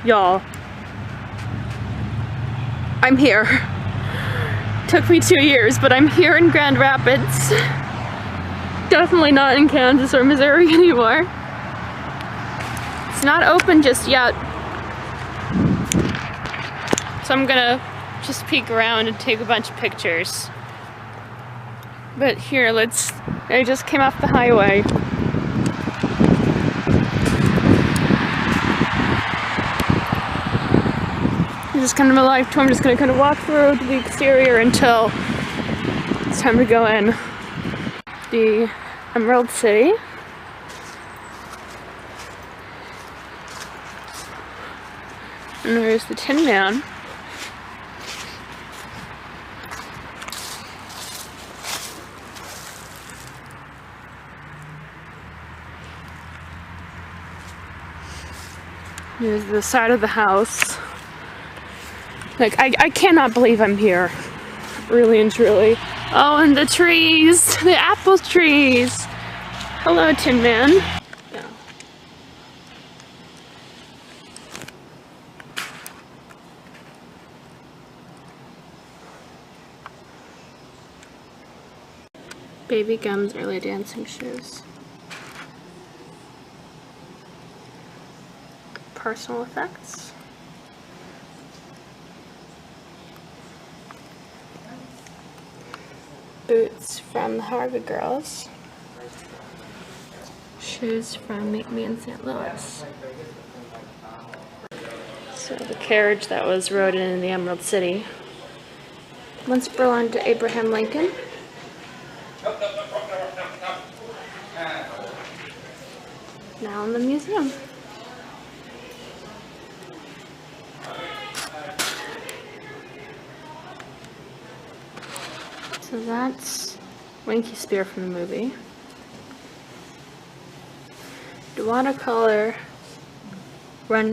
Y'all, I'm here. Took me 2 years, but I'm here in Grand Rapids. Definitely not in Kansas or Missouri anymore. It's not open just yet. So I'm gonna just peek around and take a bunch of pictures. But here, I just came off the highway. This is kind of a live tour. I'm just gonna kind of walk through the exterior until it's time to go in. The Emerald City. And there's the Tin Man. Here's the side of the house. Like, I cannot believe I'm here. Really and truly. Oh, and the trees! The apple trees! Hello, Tin Man. Yeah. Baby Gum's early dancing shoes. Personal effects. Boots from the Harvard Girls. Shoes from Meet Me in St. Louis. So the carriage that was rode in the Emerald City once belonged to Abraham Lincoln. Now in the museum. So that's Winky Spear from the movie. The watercolor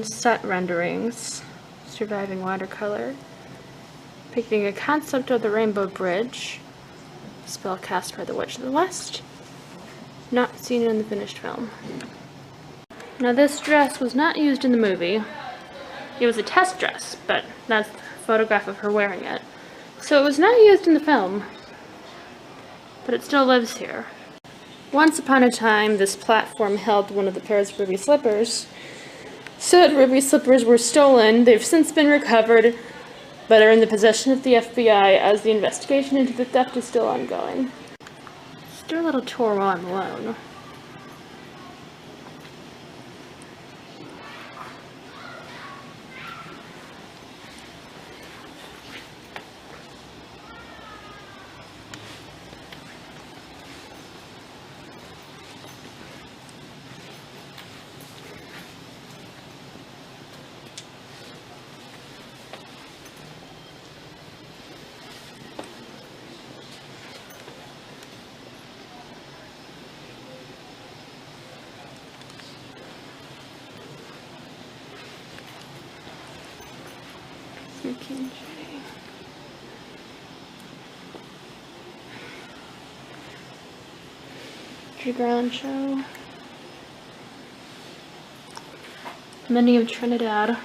set renderings, surviving watercolor, depicting a concept of the Rainbow Bridge, spell cast by the Witch of the West, not seen in the finished film. Now this dress was not used in the movie. It was a test dress, but that's a photograph of her wearing it. So it was not used in the film, but it still lives here. Once upon a time, this platform held one of the pairs of ruby slippers. Said ruby slippers were stolen. They've since been recovered, but are in the possession of the FBI as the investigation into the theft is still ongoing. Let's do a little tour while I'm alone. Judy Garland show. Many of Trinidad.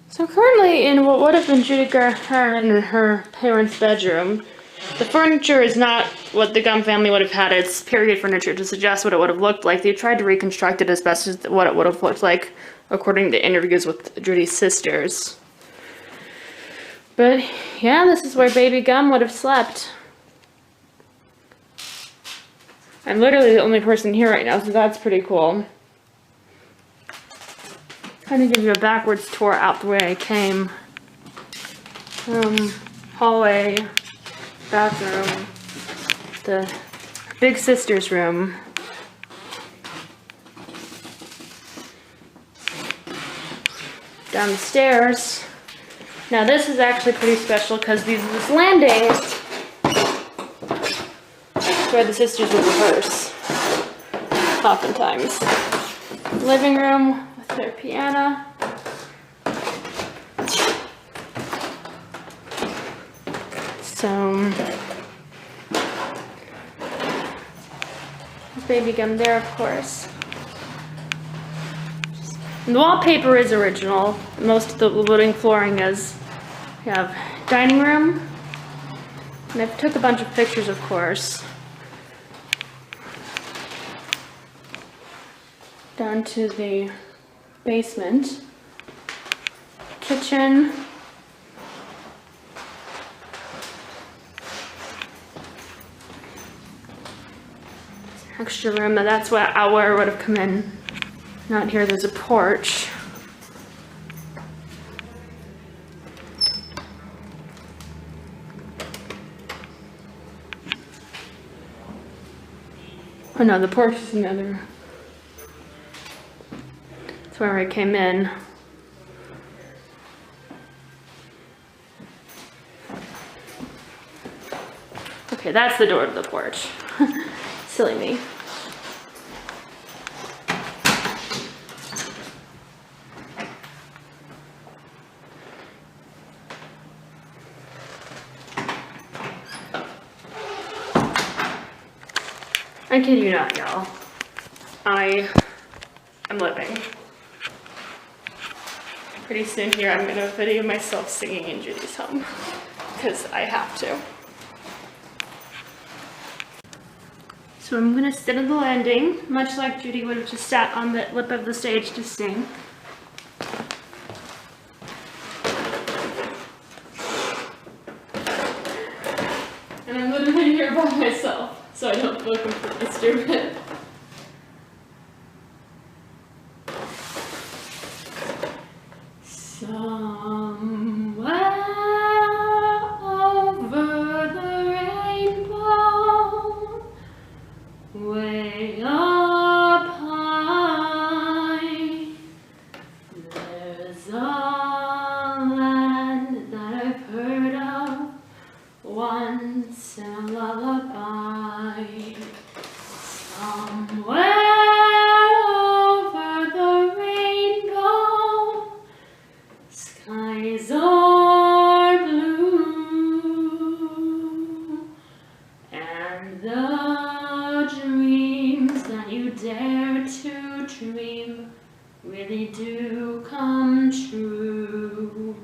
So currently in what would have been Judy Garland and her parents' bedroom, the furniture is not what the Gum family would have had. It's period furniture to suggest what it would have looked like. They tried to reconstruct it as best as what it would have looked like according to interviews with Judy's sisters. But yeah, this is where baby Gum would have slept. I'm literally the only person here right now, so that's pretty cool. I'm going to give you a backwards tour out the way I came. Hallway, bathroom, the big sister's room. Down the stairs. Now this is actually pretty special because this landing That's where the sisters would rehearse, oftentimes. Living room with their piano. So, baby gum there, of course. And the wallpaper is original. Most of the wooden flooring is. We have dining room. And I took a bunch of pictures, of course. Down to the basement. Kitchen. Extra room, and that's where I would have come in. Not here, there's a porch. Oh no, the porch is another. That's where I came in. Okay, that's the door to the porch. Silly me. I kid you not, y'all. I am living. Pretty soon here I'm gonna video myself singing in Judy's home, because I have to. So I'm gonna sit on the landing, much like Judy would have just sat on the lip of the stage to sing. And I'm literally here by myself, so I don't feel completely stupid. Somewhere over the rainbow, way up high, there's a land that I've heard of once in a lullaby. Somewhere over the rainbow, skies are blue, and the dreams that you dare to dream really do come true.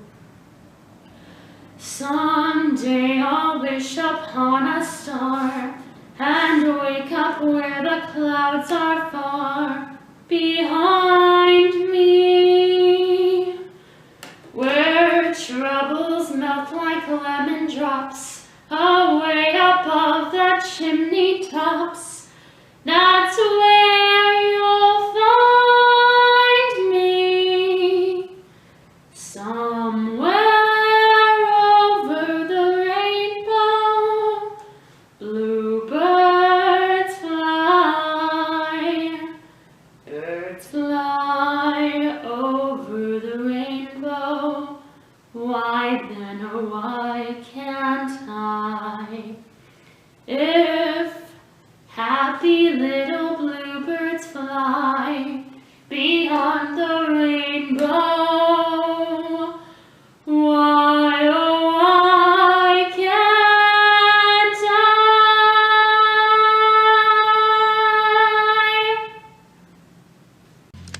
Someday I'll wish upon a star and wake up where the clouds are far behind me, where troubles melt like lemon drops away above the chimney tops. That's where you'll find me, somewhere over the rainbow. Bluebirds fly, birds fly over the rainbow. Why then, or why can't I? If happy little bluebirds fly beyond the rainbow, why, oh why can't I?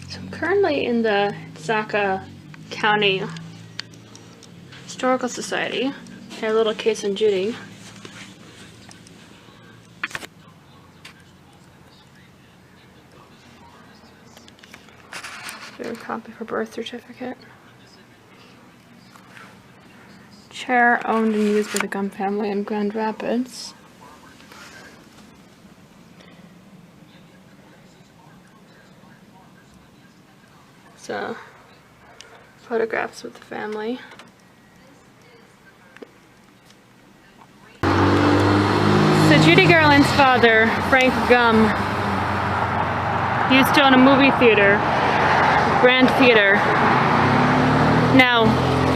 So I'm currently in the Sioux County Historical Society. Had a little case on Judy. A copy of her birth certificate. Chair owned and used by the Gum family in Grand Rapids. So, photographs with the family. So Judy Garland's father, Frank Gum, used to own a movie theater, Grand Theater. Now,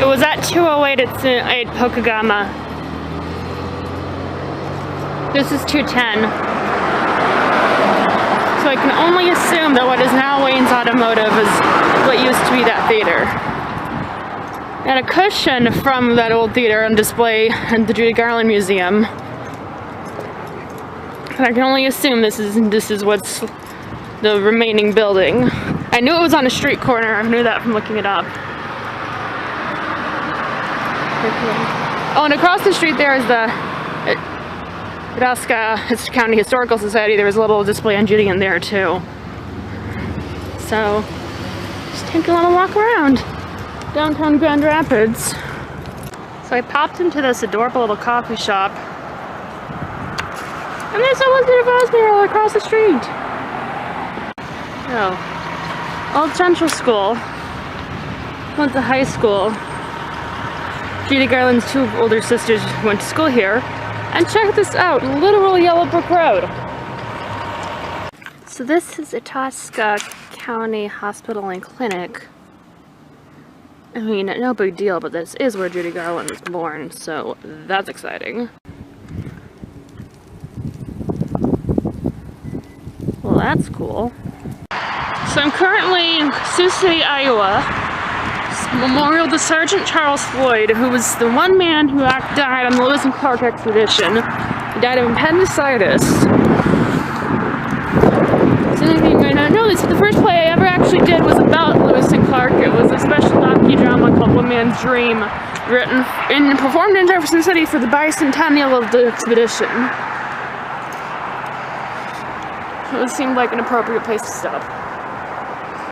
it was at 208 at Pokegama. This is 210. So I can only assume that what is now Wayne's Automotive is what used to be that theater. And a cushion from that old theater on display in the Judy Garland Museum. And I can only assume this is what's the remaining building. I knew it was on a street corner. I knew that from looking it up. Oh, and across the street there is the Nebraska County Historical Society. There was a little display on Judy in there too. So, just taking a little walk around downtown Grand Rapids. So I popped into this adorable little coffee shop. And there's a Wizard of Oz mural across the street. Oh. Old Central School. Went to high school. Judy Garland's two older sisters went to school here. And check this out, literal yellow brick road. So this is Itasca County Hospital and Clinic. I mean, no big deal, but this is where Judy Garland was born, so that's exciting. Well, that's cool. So I'm currently in Sioux City, Iowa. Memorial to Sergeant Charles Floyd, who was the one man who died on the Lewis and Clark expedition. He died of appendicitis. So anything you might not know, the first play I ever actually did was about Lewis and Clark. It was a special docudrama called One Man's Dream, written and performed in Jefferson City for the bicentennial of the expedition. It seemed like an appropriate place to stop.